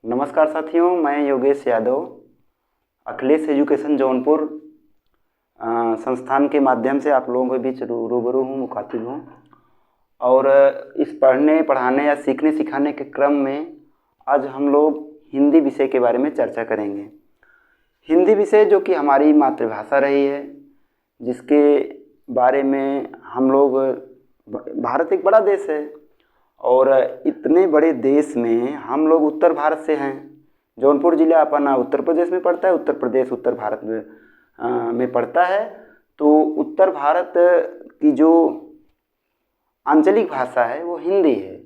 नमस्कार साथियों, मैं योगेश यादव अखिलेश एजुकेशन जौनपुर संस्थान के माध्यम से आप लोगों के बीच रूबरू हूँ, मुखातिब हूँ। और इस पढ़ने पढ़ाने या सीखने सिखाने के क्रम में आज हम लोग हिंदी विषय के बारे में चर्चा करेंगे। हिंदी विषय जो कि हमारी मातृभाषा रही है, जिसके बारे में हम लोग, भारत एक बड़ा देश है और इतने बड़े देश में हम लोग उत्तर भारत से हैं। जौनपुर जिला अपना उत्तर प्रदेश में पड़ता है, उत्तर प्रदेश उत्तर भारत में पड़ता है। तो उत्तर भारत की जो आंचलिक भाषा है वो हिंदी है।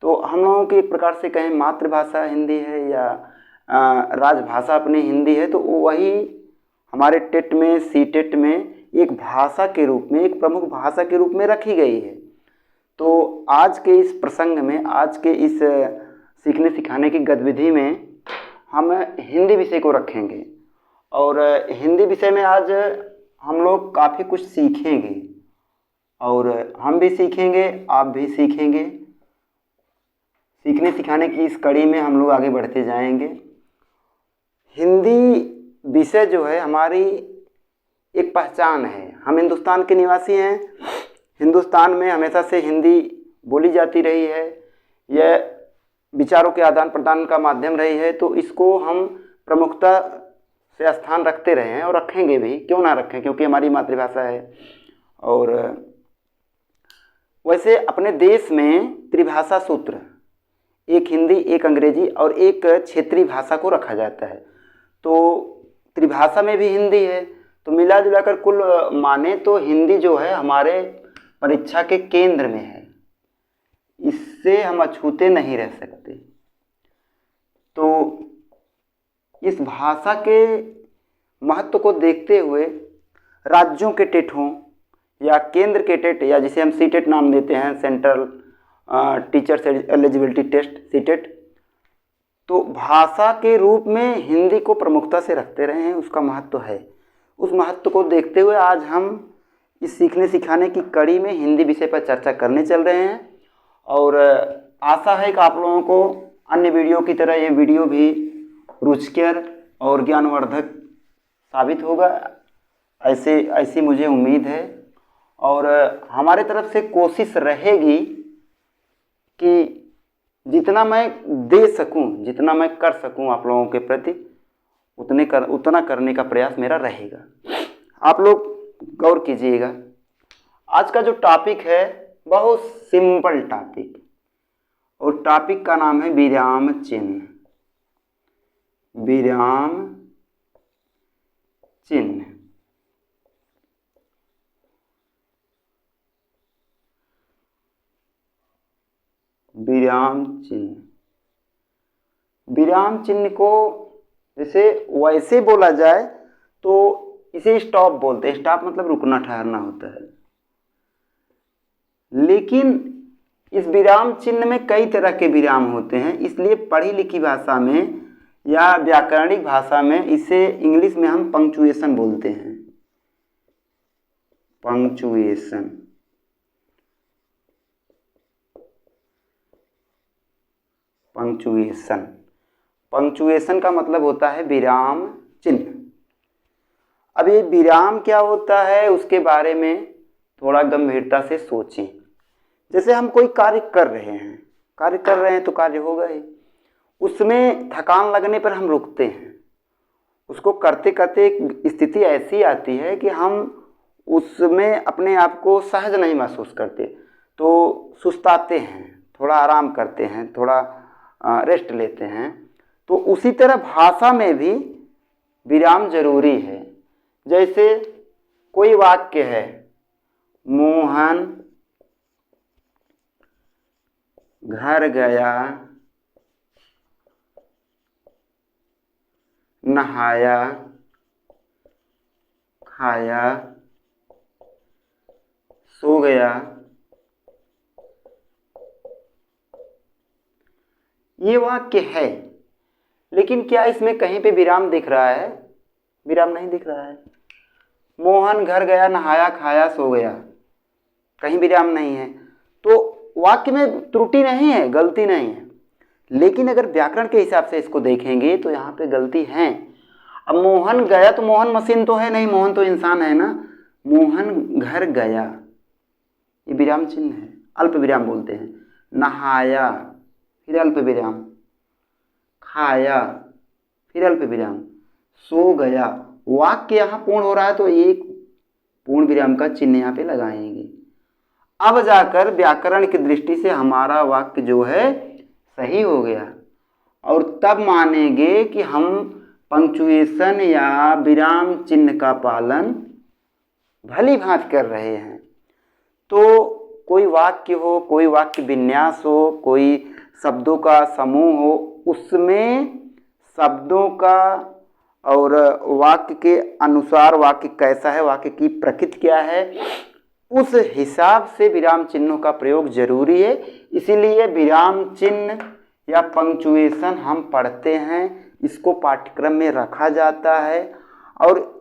तो हम लोगों की एक प्रकार से कहें मातृभाषा हिंदी है या राजभाषा अपनी हिंदी है, तो वही हमारे टेट में सीटेट में एक भाषा के रूप में, एक प्रमुख भाषा के रूप में रखी गई है। तो आज के इस प्रसंग में, आज के इस सीखने सिखाने की गतिविधि में हम हिंदी विषय को रखेंगे और हिंदी विषय में आज हम लोग काफ़ी कुछ सीखेंगे और हम भी सीखेंगे, आप भी सीखेंगे। सीखने सिखाने की इस कड़ी में हम लोग आगे बढ़ते जाएंगे। हिंदी विषय जो है हमारी एक पहचान है। हम हिंदुस्तान के निवासी हैं। हिंदुस्तान में हमेशा से हिंदी बोली जाती रही है। यह विचारों के आदान प्रदान का माध्यम रही है। तो इसको हम प्रमुखता से स्थान रखते रहे हैं और रखेंगे भी, क्यों ना रखें, क्योंकि हमारी मातृभाषा है। और वैसे अपने देश में त्रिभाषा सूत्र, एक हिंदी, एक अंग्रेजी और एक क्षेत्रीय भाषा को रखा जाता है। तो त्रिभाषा में भी हिंदी है। तो मिला जुलाकर कुल माने तो हिंदी जो है हमारे परीक्षा के केंद्र में है, इससे हम अछूते नहीं रह सकते। तो इस भाषा के महत्व को देखते हुए राज्यों के टेट हों या केंद्र के टेट, या जिसे हम सीटेट नाम देते हैं, central teachers eligibility test, CTET, तो भाषा के रूप में हिंदी को प्रमुखता से रखते रहे हैं। उसका महत्व है। उस महत्व को देखते हुए आज हम इस सीखने सिखाने की कड़ी में हिंदी विषय पर चर्चा करने चल रहे हैं। और आशा है कि आप लोगों को अन्य वीडियो की तरह ये वीडियो भी रुचिकर और ज्ञानवर्धक साबित होगा, ऐसी मुझे उम्मीद है। और हमारे तरफ से कोशिश रहेगी कि जितना मैं दे सकूं, जितना मैं कर सकूं आप लोगों के प्रति, उतना करने का प्रयास मेरा रहेगा। आप लोग गौर कीजिएगा। आज का जो टॉपिक है बहुत सिंपल टॉपिक, और टॉपिक का नाम है विराम चिन्ह। विराम चिन्ह। विराम चिन्ह। विराम चिन्ह को जैसे वैसे बोला जाए तो इसे स्टॉप बोलते हैं। स्टॉप मतलब रुकना, ठहरना होता है। लेकिन इस विराम चिन्ह में कई तरह के विराम होते हैं, इसलिए पढ़ी लिखी भाषा में या व्याकरणिक भाषा में इसे इंग्लिश में हम पंक्चुएशन बोलते हैं। पंक्चुएशन। पंक्चुएशन। पंक्चुएशन का मतलब होता है विराम चिन्ह। अब ये विराम क्या होता है उसके बारे में थोड़ा गंभीरता से सोचें। जैसे हम कोई कार्य कर रहे हैं तो कार्य होगा ही, उसमें थकान लगने पर हम रुकते हैं। उसको करते करते एक स्थिति ऐसी आती है कि हम उसमें अपने आप को सहज नहीं महसूस करते, तो सुस्ताते हैं, थोड़ा आराम करते हैं, थोड़ा रेस्ट लेते हैं। तो उसी तरह भाषा में भी विराम जरूरी है। जैसे कोई वाक्य है, मोहन घर गया, नहाया, खाया, सो गया। ये वाक्य है, लेकिन क्या इसमें कहीं पे विराम दिख रहा है? विराम नहीं दिख रहा है। मोहन घर गया, नहाया, खाया, सो गया, कहीं विराम नहीं है। तो वाक्य में त्रुटि नहीं है, गलती नहीं है, लेकिन अगर व्याकरण के हिसाब से इसको देखेंगे तो यहाँ पे गलती है। अब मोहन गया तो मोहन मशीन तो है नहीं, मोहन तो इंसान है ना। मोहन घर गया, ये विराम चिन्ह है, अल्प विराम बोलते हैं। नहाया, फिर अल्प विराम। खाया, फिर अल्प विराम। सो गया, वाक्य यहाँ पूर्ण हो रहा है तो एक पूर्ण विराम का चिन्ह यहाँ पे लगाएंगे। अब जाकर व्याकरण की दृष्टि से हमारा वाक्य जो है सही हो गया, और तब मानेंगे कि हम पंक्चुएशन या विराम चिन्ह का पालन भली भांति कर रहे हैं। तो कोई वाक्य हो, कोई वाक्य विन्यास हो, कोई शब्दों का समूह हो, उसमें शब्दों का और वाक्य के अनुसार वाक्य कैसा है, वाक्य की प्रकृति क्या है, उस हिसाब से विराम चिन्हों का प्रयोग जरूरी है। इसीलिए विराम चिन्ह या पंक्चुएशन हम पढ़ते हैं, इसको पाठ्यक्रम में रखा जाता है। और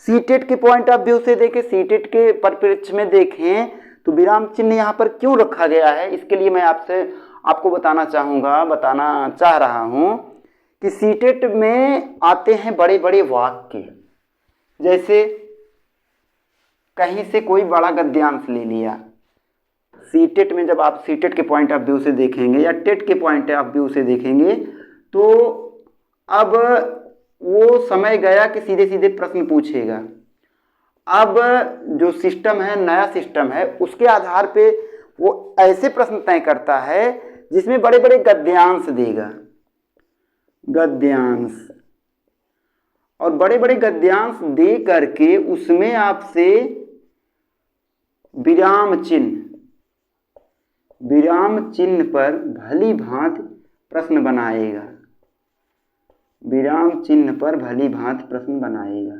सीटेट के पॉइंट ऑफ व्यू से देखें, सीटेट के परिप्रेक्ष्य में देखें तो विराम चिन्ह यहाँ पर क्यों रखा गया है, इसके लिए मैं आपको बताना चाह रहा हूँ कि सीटेट में आते हैं बड़े बड़े वाक्य। जैसे कहीं से कोई बड़ा गद्यांश ले लिया, सीटेट में जब आप सीटेट के पॉइंट ऑफ व्यू से देखेंगे या टेट के पॉइंट ऑफ व्यू से देखेंगे तो अब वो समय गया कि सीधे सीधे प्रश्न पूछेगा। अब जो सिस्टम है, नया सिस्टम है, उसके आधार पे वो ऐसे प्रश्न तय करता है जिसमें बड़े बड़े गद्यांश देगा, गद्यांश, और बड़े बड़े गद्यांश दे करके उसमें आपसे विराम चिन्ह पर भली भांति प्रश्न बनाएगा, विराम चिन्ह पर भली भांति प्रश्न बनाएगा।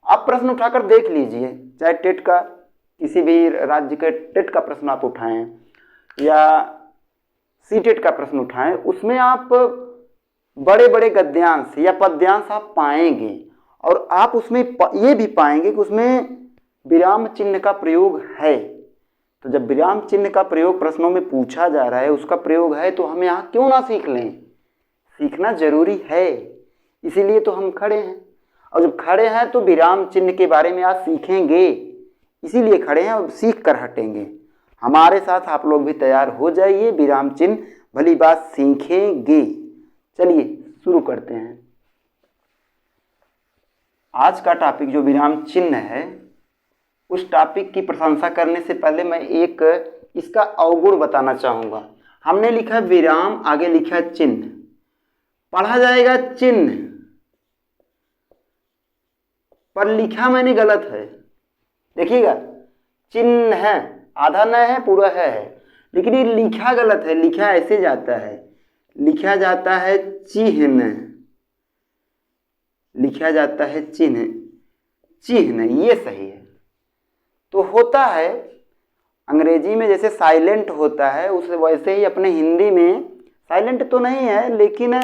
आप प्रश्न उठाकर देख लीजिए, चाहे टेट का, किसी भी राज्य के टेट का प्रश्न आप उठाएं या सीटेट का प्रश्न उठाएं, उसमें आप बड़े बड़े गद्यांश या पद्यांश आप पाएंगे, और आप उसमें ये भी पाएंगे कि उसमें विराम चिन्ह का प्रयोग है। तो जब विराम चिन्ह का प्रयोग प्रश्नों में पूछा जा रहा है, उसका प्रयोग है, तो हम यहाँ क्यों ना सीख लें, सीखना जरूरी है। इसीलिए तो हम खड़े हैं, और जब खड़े हैं तो विराम चिन्ह के बारे में आज सीखेंगे, इसीलिए खड़े हैं और सीख कर हटेंगे। हमारे साथ आप लोग भी तैयार हो जाइए, विराम चिन्ह भली बात सीखेंगे। चलिए शुरू करते हैं। आज का टॉपिक जो विराम चिन्ह है, उस टॉपिक की प्रशंसा करने से पहले मैं एक इसका अवगुण बताना चाहूँगा। हमने लिखा विराम, आगे लिखा चिन्ह, पढ़ा जाएगा चिन्ह, पर लिखा मैंने गलत है। देखिएगा, चिन्ह है, आधा न है पूरा है, लेकिन ये लिखा गलत है। लिखा ऐसे जाता है, लिखा जाता है चिन्ह, लिखा जाता है चिन्ह, चिन्ह, ये सही है। तो होता है अंग्रेजी में जैसे साइलेंट होता है, उस वैसे ही अपने हिंदी में साइलेंट तो नहीं है, लेकिन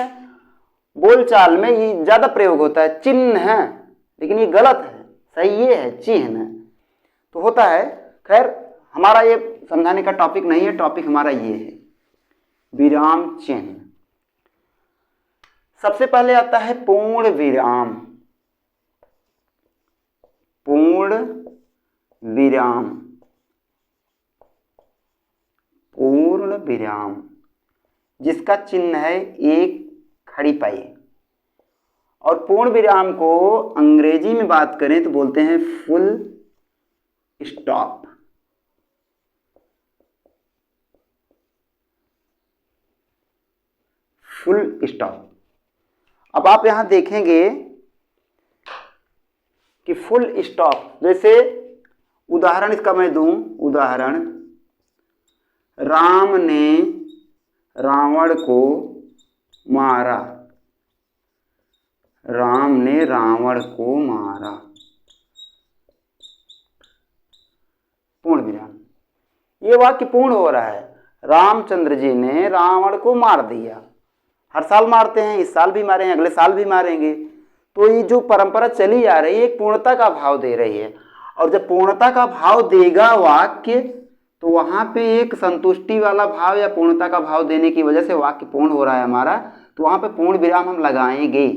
बोलचाल में ये ज़्यादा प्रयोग होता है चिन्ह है, लेकिन ये गलत है, सही ये है चिन्ह। तो होता है, खैर हमारा ये समझाने का टॉपिक नहीं है, टॉपिक हमारा ये है विराम चिन्ह। सबसे पहले आता है पूर्ण विराम, पूर्ण विराम, पूर्ण विराम, जिसका चिन्ह है एक खड़ी पाई। और पूर्ण विराम को अंग्रेजी में बात करें तो बोलते हैं फुल स्टॉप। Full stop. अब आप यहां देखेंगे कि फुल स्टॉप, जैसे उदाहरण इसका मैं दूं, उदाहरण, राम ने रावण को मारा, राम ने रावण को मारा, पूर्ण विराम। ये वाक्य पूर्ण हो रहा है, रामचंद्र जी ने रावण को मार दिया। हर साल मारते हैं, इस साल भी मारे हैं, अगले साल भी मारेंगे। तो ये जो परंपरा चली आ रही है, एक पूर्णता का भाव दे रही है। और जब पूर्णता का भाव देगा वाक्य, तो वहाँ पे एक संतुष्टि वाला भाव या पूर्णता का भाव देने की वजह से वाक्य पूर्ण हो रहा है हमारा, तो वहाँ पे पूर्ण विराम हम लगाएंगे।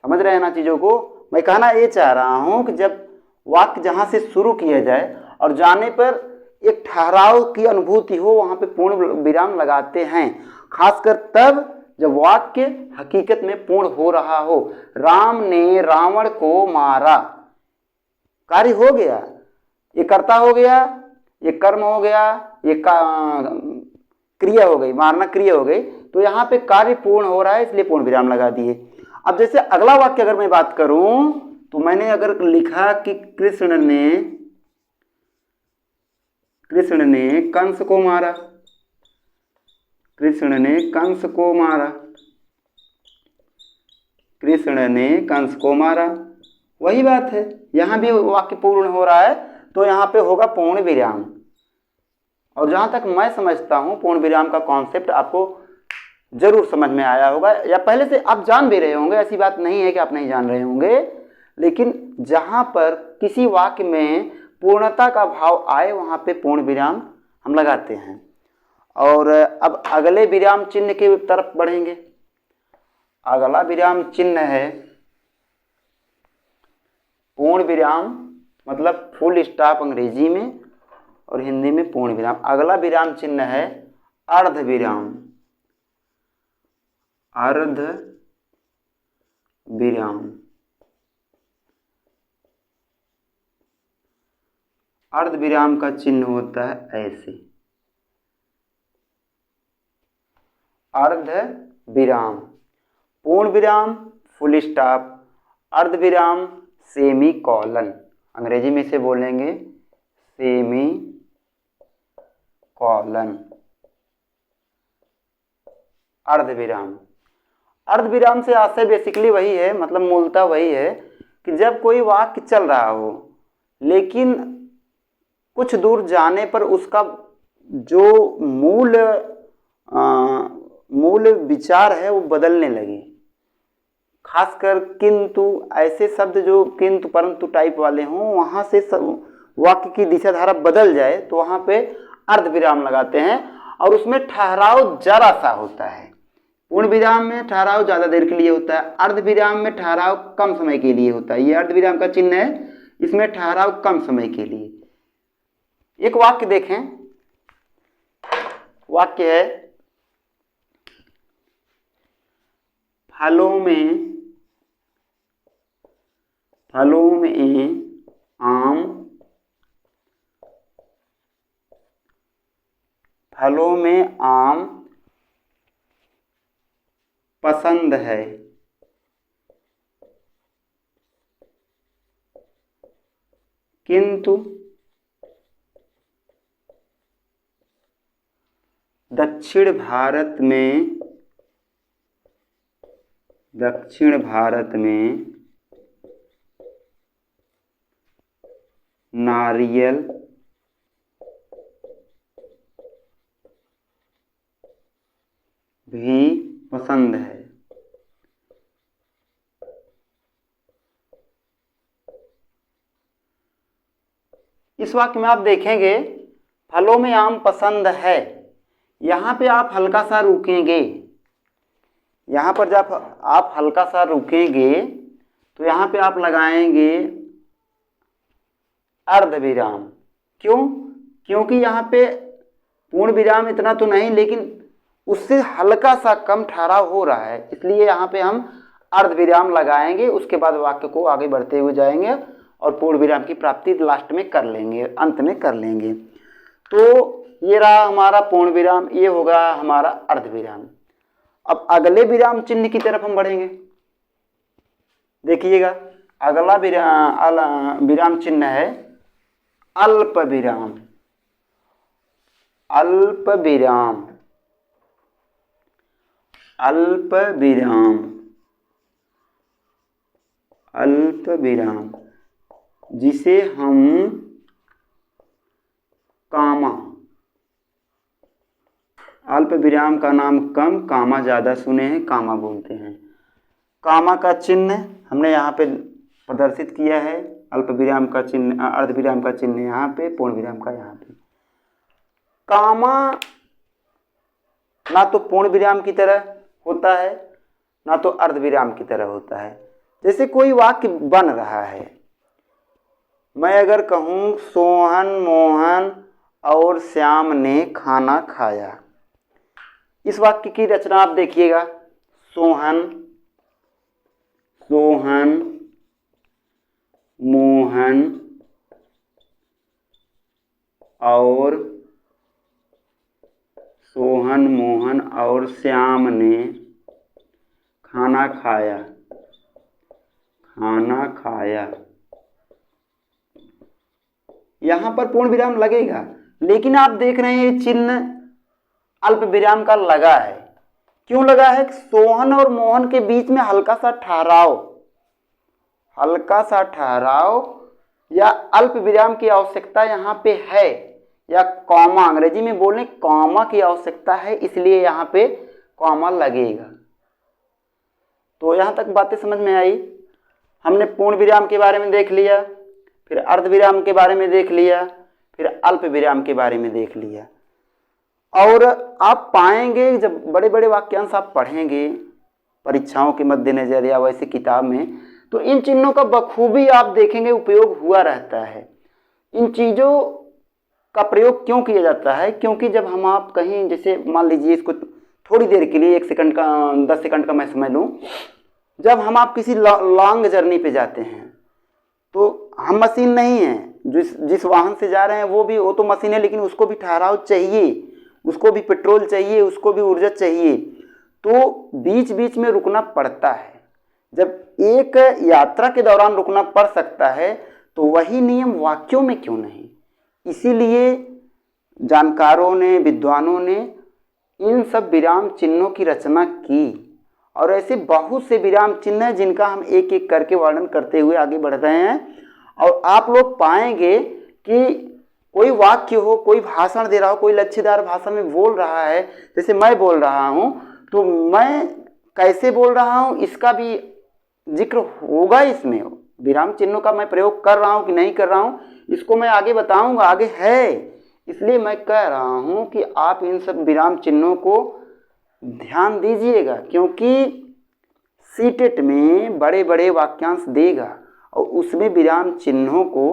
समझ रहे हैं ना चीज़ों को? मैं कहना ये चाह रहा हूँ कि जब वाक्य जहाँ से शुरू किया जाए और जाने पर एक ठहराव की अनुभूति हो, वहाँ पे पूर्ण विराम लगाते हैं, खासकर तब जब वाक्य हकीकत में पूर्ण हो रहा हो। राम ने रावण को मारा, कार्य हो गया, ये कर्ता हो गया, ये कर्म हो गया, ये क्रिया हो गई, मारना क्रिया हो गई, तो यहाँ पे कार्य पूर्ण हो रहा है, इसलिए पूर्ण विराम लगा दिए। अब जैसे अगला वाक्य अगर मैं बात करूं, तो मैंने अगर लिखा कि कृष्ण ने कंस को मारा, कृष्ण ने कंस को मारा, कृष्ण ने कंस को मारा, वही बात है, यहां भी वाक्य पूर्ण हो रहा है, तो यहां पे होगा पूर्ण विराम। और जहां तक मैं समझता हूं पूर्ण विराम का कॉन्सेप्ट आपको जरूर समझ में आया होगा, या पहले से आप जान भी रहे होंगे, ऐसी बात नहीं है कि आप नहीं जान रहे होंगे, लेकिन जहां पर किसी वाक्य में पूर्णता का भाव आए वहां पे पूर्ण विराम हम लगाते हैं। और अब अगले विराम चिन्ह की तरफ बढ़ेंगे। अगला विराम चिन्ह है पूर्ण विराम, मतलब फुल स्टॉप अंग्रेजी में और हिंदी में पूर्ण विराम। अगला विराम चिन्ह है अर्ध विराम, अर्ध विराम। अर्ध विराम का चिन्ह होता है ऐसे, अर्ध विराम, पूर्ण विराम फुल स्टॉप, अर्ध विराम सेमी कॉलन, अंग्रेजी में से बोलेंगे सेमी कॉलन, अर्ध विराम। अर्ध विराम से आशय बेसिकली वही है, मतलब मूलतः वही है कि जब कोई वाक्य चल रहा हो लेकिन कुछ दूर जाने पर उसका जो मूल विचार है वो बदलने लगे, खासकर किंतु, ऐसे शब्द जो किंतु परंतु टाइप वाले हों, वहां से वाक्य की दिशा धारा बदल जाए तो वहां पे अर्ध विराम लगाते हैं, और उसमें ठहराव जरा सा होता है। पूर्ण विराम में ठहराव ज्यादा देर के लिए होता है, अर्ध विराम में ठहराव कम समय के लिए होता है। ये अर्ध विराम का चिन्ह है, इसमें ठहराव कम समय के लिए। एक वाक्य देखें, वाक्य है फलों में आम, फलों में आम पसंद है, किंतु दक्षिण भारत में नारियल भी पसंद है। इस वाक्य में आप देखेंगे फलों में आम पसंद है, यहाँ पे आप हल्का सा रुकेंगे, यहाँ पर जब आप हल्का सा रुकेंगे तो यहाँ पे आप लगाएंगे अर्ध विराम। क्यों? क्योंकि यहाँ पे पूर्ण विराम इतना तो नहीं, लेकिन उससे हल्का सा कम ठहराव हो रहा है, इसलिए यहाँ पे हम अर्ध विराम लगाएंगे। उसके बाद वाक्य को आगे बढ़ते हुए जाएंगे और पूर्ण विराम की प्राप्ति लास्ट में कर लेंगे, अंत में कर लेंगे। तो ये रहा हमारा पूर्ण विराम, ये होगा हमारा अर्ध विराम। अब अगले विराम चिन्ह की तरफ हम बढ़ेंगे। देखिएगा, अगला विराम चिन्ह है अल्प विराम, अल्प विराम, अल्प विराम, अल्प विराम, जिसे हम कामा, अल्प विराम का नाम कम, कामा ज्यादा सुने हैं, कामा बोलते हैं। कामा का चिन्ह हमने यहाँ पे प्रदर्शित किया है, अल्प विराम का चिन्ह, अर्ध विराम का चिन्ह यहाँ पे, पूर्ण विराम का यहाँ पे। कामा ना तो पूर्ण विराम की तरह होता है ना तो अर्ध विराम की तरह होता है। जैसे कोई वाक्य बन रहा है, मैं अगर कहूँ सोहन मोहन और श्याम ने खाना खाया, इस वाक्य की रचना आप देखिएगा, सोहन सोहन मोहन और सोहन मोहन और श्याम ने खाना खाया, खाना खाया। यहां पर पूर्ण विराम लगेगा, लेकिन आप देख रहे हैं ये चिन्ह अल्प विराम का लगा है। क्यों लगा है? सोहन और मोहन के बीच में हल्का सा ठहराव, हल्का सा ठहराव या अल्प विराम की आवश्यकता यहाँ पे है, या कॉमा, अंग्रेजी में बोलने कॉमा की आवश्यकता है, इसलिए यहाँ पे कॉमा लगेगा। तो यहाँ तक बातें समझ में आई। हमने पूर्ण विराम के बारे में देख लिया, फिर अर्ध विराम के बारे में देख लिया, फिर अल्प विराम के बारे में देख लिया। और आप पाएंगे जब बड़े बड़े वाक्यांश आप पढ़ेंगे परीक्षाओं के मद्देनजर या वैसे किताब में, तो इन चिन्हों का बखूबी आप देखेंगे उपयोग हुआ रहता है। इन चीज़ों का प्रयोग क्यों किया जाता है? क्योंकि जब हम आप कहीं, जैसे मान लीजिए इसको थोड़ी देर के लिए 1 सेकंड का 10 सेकंड का मैं समझ लूँ, जब हम आप किसी लॉन्ग जर्नी पे जाते हैं तो हम मशीन नहीं हैं, जिस वाहन से जा रहे हैं वो तो मशीन है, लेकिन उसको भी ठहराव चाहिए, उसको भी पेट्रोल चाहिए, उसको भी ऊर्जा चाहिए, तो बीच बीच में रुकना पड़ता है। जब एक यात्रा के दौरान रुकना पड़ सकता है तो वही नियम वाक्यों में क्यों नहीं? इसीलिए जानकारों ने, विद्वानों ने इन सब विराम चिन्हों की रचना की, और ऐसे बहुत से विराम चिन्ह हैं जिनका हम एक एक करके वर्णन करते हुए आगे बढ़ रहे हैं। और आप लोग पाएंगे कि कोई वाक्य हो, कोई भाषण दे रहा हो, कोई लच्छेदार भाषा में बोल रहा है, जैसे मैं बोल रहा हूँ, तो मैं कैसे बोल रहा हूँ इसका भी जिक्र होगा इसमें। विराम चिन्हों का मैं प्रयोग कर रहा हूँ कि नहीं कर रहा हूँ, इसको मैं आगे बताऊंगा, आगे है। इसलिए मैं कह रहा हूँ कि आप इन सब विराम चिन्हों को ध्यान दीजिएगा, क्योंकि सीटेट में बड़े बड़े वाक्यांश देगा और उसमें विराम चिन्हों को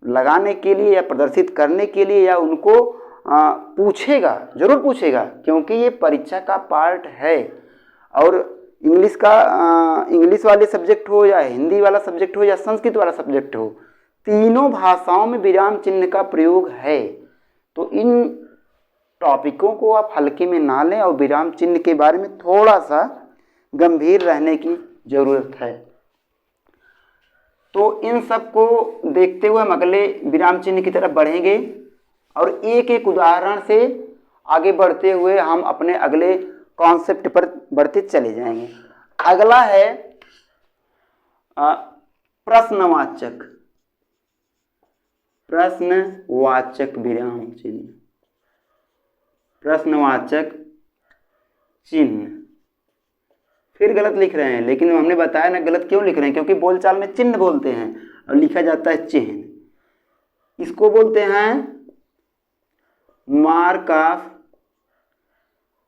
लगाने के लिए या प्रदर्शित करने के लिए या उनको पूछेगा, जरूर पूछेगा, क्योंकि ये परीक्षा का पार्ट है। और इंग्लिश वाले सब्जेक्ट हो या हिंदी वाला सब्जेक्ट हो या संस्कृत वाला सब्जेक्ट हो, तीनों भाषाओं में विराम चिन्ह का प्रयोग है। तो इन टॉपिकों को आप हल्के में ना लें और विराम चिन्ह के बारे में थोड़ा सा गंभीर रहने की जरूरत है। तो इन सब को देखते हुए हम अगले विराम चिन्ह की तरफ बढ़ेंगे और एक एक उदाहरण से आगे बढ़ते हुए हम अपने अगले कॉन्सेप्ट पर बढ़ते चले जाएंगे। अगला है प्रश्नवाचक, प्रश्नवाचक विराम चिन्ह, प्रश्नवाचक चिन्ह। फिर गलत लिख रहे हैं, लेकिन हमने बताया ना गलत क्यों लिख रहे हैं, क्योंकि बोलचाल में चिन्ह बोलते हैं और लिखा जाता है चिन्ह। इसको बोलते हैं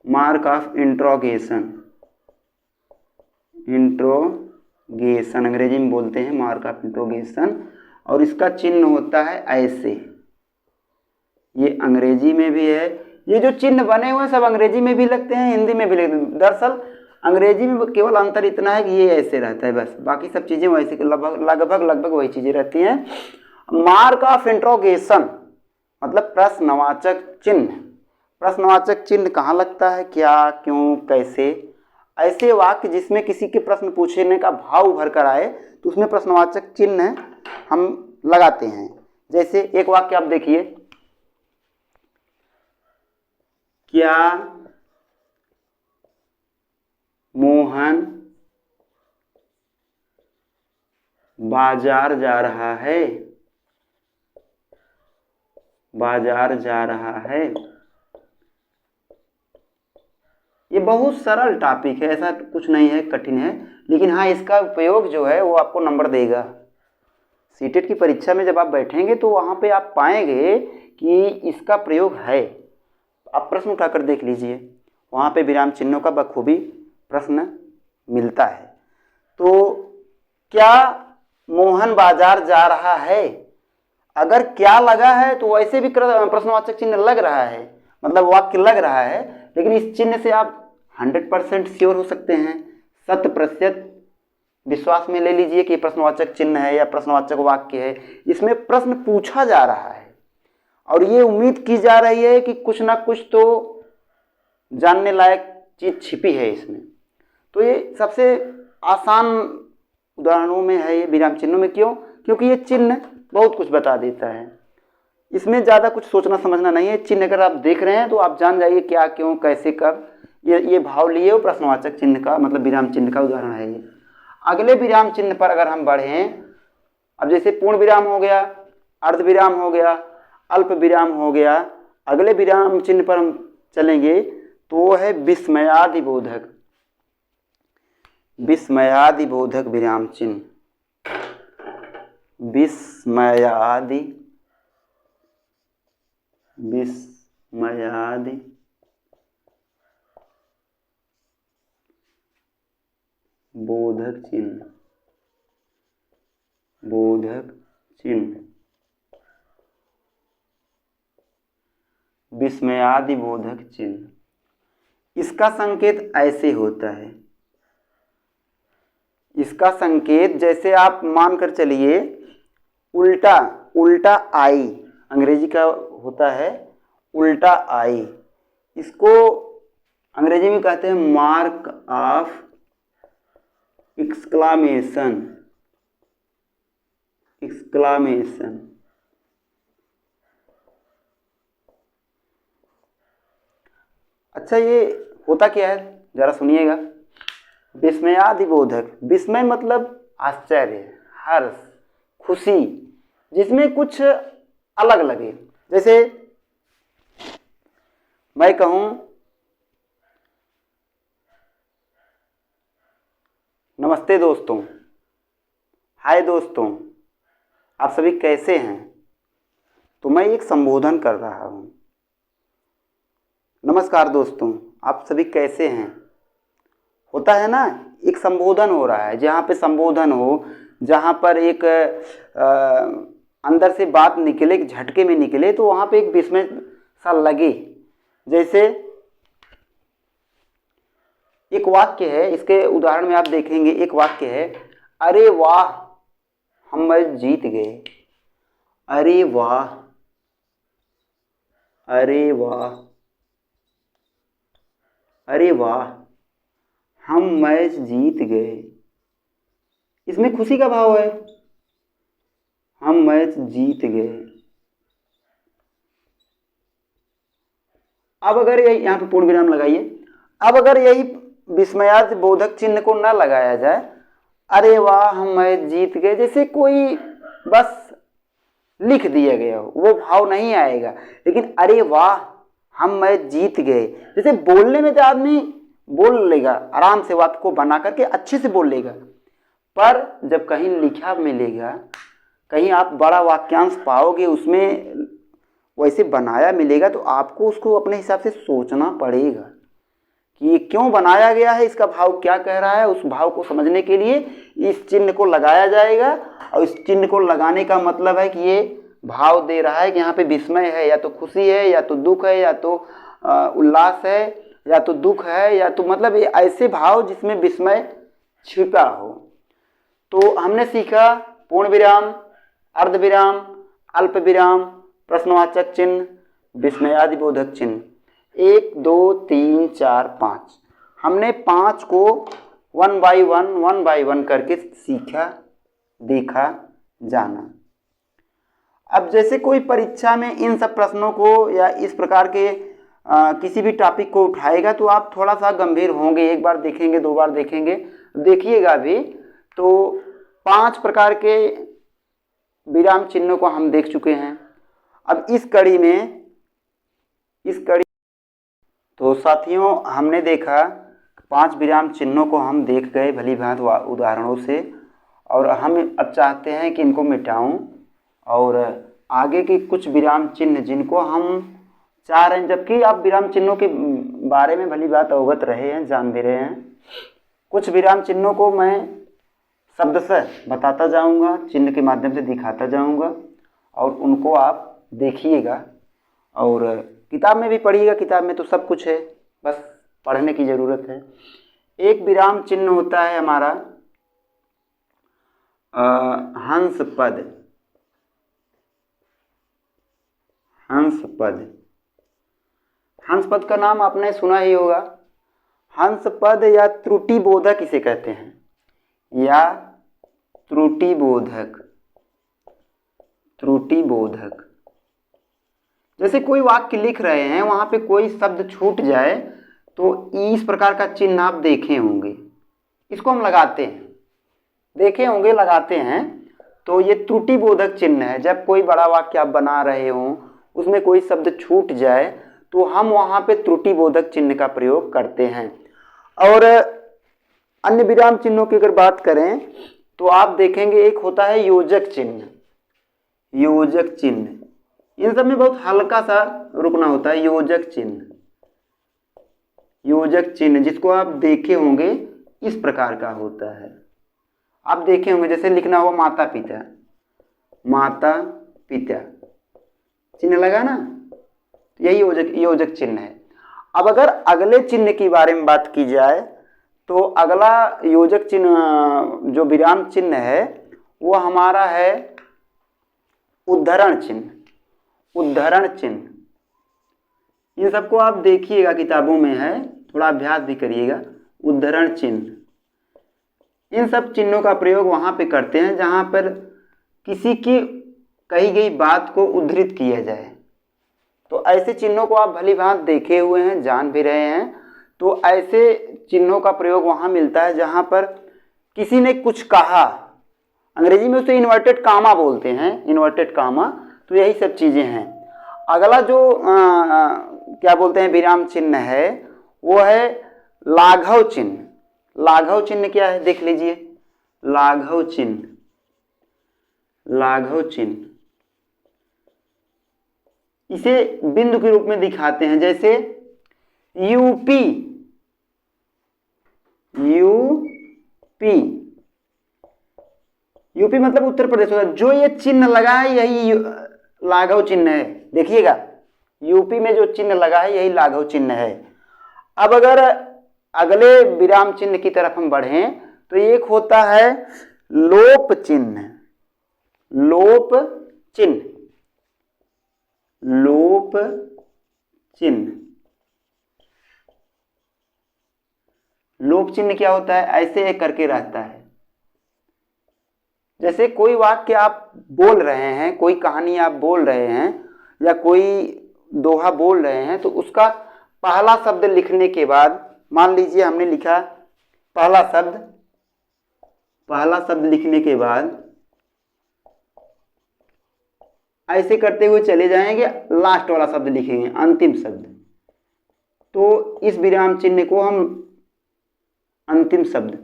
मार्क ऑफ इंट्रोगेशन, इंट्रोगेशन अंग्रेजी में बोलते हैं मार्क ऑफ इंट्रोगेशन, और इसका चिन्ह होता है ऐसे। ये अंग्रेजी में भी है, ये जो चिन्ह बने हुए सब अंग्रेजी में भी लगते हैं, हिंदी में भी लगते हैं। दरअसल अंग्रेजी में केवल अंतर इतना है कि ये ऐसे रहता है, बस बाकी सब चीज़ें वैसे लगभग वही चीज़ें रहती हैं। मार्क ऑफ इंट्रोगेशन मतलब प्रश्नवाचक चिन्ह। प्रश्नवाचक चिन्ह कहाँ लगता है, क्या, क्यों, कैसे, ऐसे वाक्य जिसमें किसी के प्रश्न पूछने का भाव उभर कर आए तो उसमें प्रश्नवाचक चिन्ह हम लगाते हैं। जैसे एक वाक्य आप देखिए, क्या मोहन बाजार जा रहा है, बाजार जा रहा है। ये बहुत सरल टॉपिक है, ऐसा कुछ नहीं है, कठिन है, लेकिन हाँ इसका उपयोग जो है वो आपको नंबर देगा। सीटेट की परीक्षा में जब आप बैठेंगे तो वहाँ पे आप पाएंगे कि इसका प्रयोग है। आप प्रश्न उठाकर देख लीजिए, वहाँ पे विराम चिन्हों का बखूबी प्रश्न मिलता है। तो क्या मोहन बाजार जा रहा है, अगर क्या लगा है तो वैसे भी प्रश्नवाचक चिन्ह लग रहा है, मतलब वाक्य लग रहा है, लेकिन इस चिन्ह से आप 100% श्योर हो सकते हैं, 100% विश्वास में ले लीजिए कि प्रश्नवाचक चिन्ह है या प्रश्नवाचक वाक्य है। इसमें प्रश्न पूछा जा रहा है और ये उम्मीद की जा रही है कि कुछ ना कुछ तो जानने लायक चीज छिपी है इसमें। तो ये सबसे आसान उदाहरणों में है ये विराम चिन्हों में। क्यों? क्योंकि ये चिन्ह बहुत कुछ बता देता है, इसमें ज़्यादा कुछ सोचना समझना नहीं है। चिन्ह अगर आप देख रहे हैं तो आप जान जाइए क्या, क्यों, कैसे, कब। ये भाव लिए हो प्रश्नवाचक चिन्ह का, मतलब विराम चिन्ह का उदाहरण है ये। अगले विराम चिन्ह पर अगर हम बढ़ें, अब जैसे पूर्ण विराम हो गया, अर्ध विराम हो गया, अल्प विराम हो गया, अगले विराम चिन्ह पर हम चलेंगे तो वो है विस्मयादिबोधक। विस्मयादिबोधक विराम चिन्ह, विस्मयादि बोधक चिन्ह, बोधक चिन्ह, विस्मयादि बोधक चिन्ह। इसका संकेत ऐसे होता है, इसका संकेत जैसे आप मानकर चलिए उल्टा, उल्टा आई, अंग्रेजी का होता है उल्टा आई, इसको अंग्रेजी में कहते हैं मार्क ऑफ एक्सक्लामेशन, एक्सक्लामेशन। अच्छा, ये होता क्या है जरा सुनिएगा। विस्मयादिबोधक, विस्मय मतलब आश्चर्य, हर्ष, खुशी, जिसमें कुछ अलग लगे। जैसे मैं कहूं नमस्ते दोस्तों, हाय दोस्तों, आप सभी कैसे हैं, तो मैं एक संबोधन कर रहा हूं। नमस्कार दोस्तों, आप सभी कैसे हैं, होता है ना, एक संबोधन हो रहा है। जहाँ पे संबोधन हो, जहाँ पर एक अंदर से बात निकले, एक झटके में निकले, तो वहाँ पे एक विस्मय सा लगे। जैसे एक वाक्य है, इसके उदाहरण में आप देखेंगे, एक वाक्य है, अरे वाह हम मैच जीत गए। अरे वाह, अरे वाह, अरे वाह हम मैच जीत गए। इसमें खुशी का भाव है, हम मैच जीत गए। अब अगर यही, यहाँ पे पूर्ण विराम लगाइए, अब अगर यही विस्मयादि बोधक चिन्ह को न लगाया जाए, अरे वाह हम मैच जीत गए, जैसे कोई बस लिख दिया गया हो, वो भाव नहीं आएगा। लेकिन अरे वाह हम मैच जीत गए, जैसे बोलने में तो आदमी बोल लेगा, आराम से बात को बना करके अच्छे से बोल लेगा, पर जब कहीं लिखा मिलेगा, कहीं आप बड़ा वाक्यांश पाओगे, उसमें वैसे बनाया मिलेगा, तो आपको उसको अपने हिसाब से सोचना पड़ेगा कि ये क्यों बनाया गया है, इसका भाव क्या कह रहा है। उस भाव को समझने के लिए इस चिन्ह को लगाया जाएगा, और इस चिन्ह को लगाने का मतलब है कि ये भाव दे रहा है कि यहाँ पे विस्मय है, या तो खुशी है, या तो दुख है, या तो उल्लास है, या तो दुख है, या तो मतलब ये ऐसे भाव जिसमें विस्मय छिपा हो। तो हमने सीखा पूर्ण विराम, अर्ध विराम, अल्प विराम, प्रश्नवाचक चिन्ह, विस्मयादिबोधक चिन्ह। 1 2 3 4 5, हमने 5 को 1 बाय 1 करके सीखा, देखा, जाना। अब जैसे कोई परीक्षा में इन सब प्रश्नों को या इस प्रकार के किसी भी टॉपिक को उठाएगा तो आप थोड़ा सा गंभीर होंगे। एक बार देखेंगे, 2 बार देखेंगे, देखिएगा भी। तो 5 प्रकार के विराम चिन्हों को हम देख चुके हैं। अब इस कड़ी तो साथियों हमने देखा 5 विराम चिन्हों को हम देख गए भली भांति उदाहरणों से। और हम अब चाहते हैं कि इनको मिटाऊं और आगे की कुछ विराम चिन्ह जिनको हम चाह रहे हैं, जबकि आप विराम चिन्हों के बारे में भली बात अवगत रहे हैं, जान भी रहे हैं, कुछ विराम चिन्हों को मैं शब्द से बताता जाऊंगा, चिन्ह के माध्यम से दिखाता जाऊंगा और उनको आप देखिएगा और किताब में भी पढ़िएगा। किताब में तो सब कुछ है, बस पढ़ने की ज़रूरत है। एक विराम चिन्ह होता है हमारा हंस पद। हंस पद, हंस पद का नाम आपने सुना ही होगा। हंस पद या त्रुटि बोधक इसे कहते हैं, या त्रुटि बोधक। त्रुटि बोधक, जैसे कोई वाक्य लिख रहे हैं, वहां पे कोई शब्द छूट जाए तो इस प्रकार का चिन्ह आप देखे होंगे, इसको हम लगाते हैं, देखे होंगे, लगाते हैं। तो ये त्रुटि बोधक चिन्ह है। जब कोई बड़ा वाक्य आप बना रहे हो, उसमें कोई शब्द छूट जाए तो हम वहां पे त्रुटि बोधक चिन्ह का प्रयोग करते हैं। और अन्य विराम चिन्हों की अगर बात करें तो आप देखेंगे एक होता है योजक चिन्ह। योजक चिन्ह, इन सब में बहुत हल्का सा रुकना होता है। योजक चिन्ह, योजक चिन्ह जिसको आप देखे होंगे इस प्रकार का होता है। आप देखे होंगे जैसे लिखना हुआ माता पिता, माता पिता चिन्ह लगा ना, यही योजक चिन्ह है। अब अगर अगले चिन्ह की बारे में बात की जाए तो अगला योजक चिन्ह जो विराम चिन्ह है वो हमारा है उद्धरण चिन्ह। उद्धरण चिन्ह, इन सबको आप देखिएगा, किताबों में है, थोड़ा अभ्यास भी करिएगा। उद्धरण चिन्ह, इन सब चिन्हों का प्रयोग वहां पे करते हैं जहां पर किसी की कही गई बात को उद्धृत किया जाए। तो ऐसे चिन्हों को आप भली भांति देखे हुए हैं, जान भी रहे हैं। तो ऐसे चिन्हों का प्रयोग वहां मिलता है जहां पर किसी ने कुछ कहा, अंग्रेजी में उसे इन्वर्टेड कामा बोलते हैं, इन्वर्टेड कामा। तो यही सब चीजें हैं। अगला जो क्या बोलते हैं विराम चिन्ह है वो है लाघव चिन्ह। लाघव चिन्ह क्या है देख लीजिए। लाघव चिन्ह, लाघव चिन्ह इसे बिंदु के रूप में दिखाते हैं, जैसे यूपी। यूपी, यूपी मतलब उत्तर प्रदेश होगा। जो ये चिन्ह लगा है यही लाघव चिन्ह है। देखिएगा, यूपी में जो चिन्ह लगा है यही लाघव चिन्ह है। अब अगर अगले विराम चिन्ह की तरफ हम बढ़ें तो एक होता है लोप चिन्ह। लोप चिन्ह, लोप चिन्ह। लोप चिन्ह क्या होता है? ऐसे एक करके रहता है। जैसे कोई वाक्य आप बोल रहे हैं, कोई कहानी आप बोल रहे हैं या कोई दोहा बोल रहे हैं, तो उसका पहला शब्द लिखने के बाद, मान लीजिए हमने लिखा पहला शब्द, पहला शब्द लिखने के बाद ऐसे करते हुए चले जाएंगे, लास्ट वाला शब्द लिखेंगे, अंतिम शब्द। तो इस विराम चिन्ह को हम अंतिम शब्द,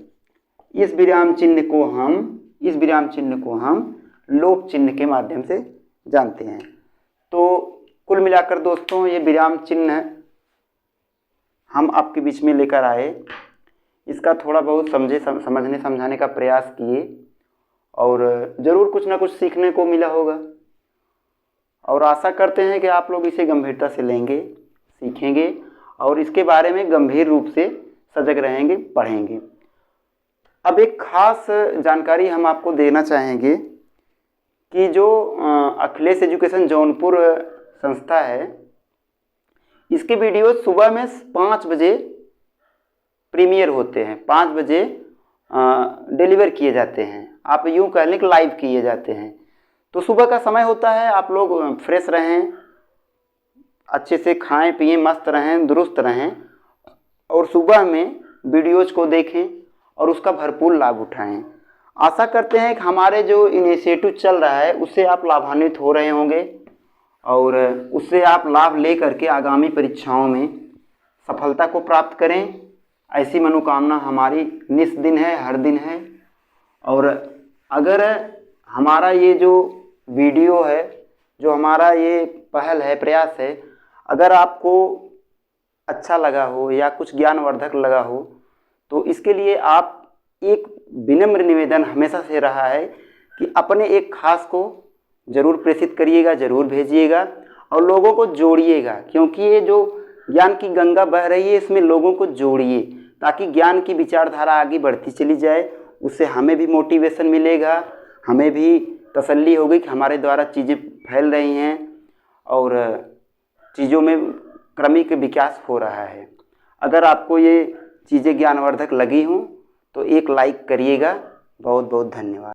इस विराम चिन्ह को हम लोप चिन्ह के माध्यम से जानते हैं। तो कुल मिलाकर दोस्तों ये विराम चिन्ह हम आपके बीच में लेकर आए, इसका थोड़ा बहुत समझने समझाने का प्रयास किए और ज़रूर कुछ ना कुछ सीखने को मिला होगा। और आशा करते हैं कि आप लोग इसे गंभीरता से लेंगे, सीखेंगे और इसके बारे में गंभीर रूप से सजग रहेंगे, पढ़ेंगे। अब एक खास जानकारी हम आपको देना चाहेंगे कि जो अखिलेश एजुकेशन जौनपुर संस्था है, इसके वीडियो सुबह में 5 बजे प्रीमियर होते हैं, 5 बजे डिलीवर किए जाते हैं। आप यूँ कह लें कि लाइव किए जाते हैं। तो सुबह का समय होता है, आप लोग फ्रेश रहें, अच्छे से खाएं पिएं, मस्त रहें, दुरुस्त रहें और सुबह में वीडियोज को देखें और उसका भरपूर लाभ उठाएं। आशा करते हैं कि हमारे जो इनिशिएटिव चल रहा है उससे आप लाभान्वित हो रहे होंगे और उससे आप लाभ ले करके आगामी परीक्षाओं में सफलता को प्राप्त करें। ऐसी मनोकामना हमारी निस दिन है, हर दिन है। और अगर हमारा ये जो वीडियो है, जो हमारा ये पहल है, प्रयास है, अगर आपको अच्छा लगा हो या कुछ ज्ञानवर्धक लगा हो, तो इसके लिए आप एक विनम्र निवेदन हमेशा से रहा है कि अपने एक खास को ज़रूर प्रेषित करिएगा, ज़रूर भेजिएगा और लोगों को जोड़िएगा, क्योंकि ये जो ज्ञान की गंगा बह रही है, इसमें लोगों को जोड़िए ताकि ज्ञान की विचारधारा आगे बढ़ती चली जाए। उससे हमें भी मोटिवेशन मिलेगा, हमें भी तसल्ली होगी कि हमारे द्वारा चीज़ें फैल रही हैं और चीज़ों में क्रमिक विकास हो रहा है। अगर आपको ये चीज़ें ज्ञानवर्धक लगी हों तो एक लाइक करिएगा। बहुत बहुत धन्यवाद।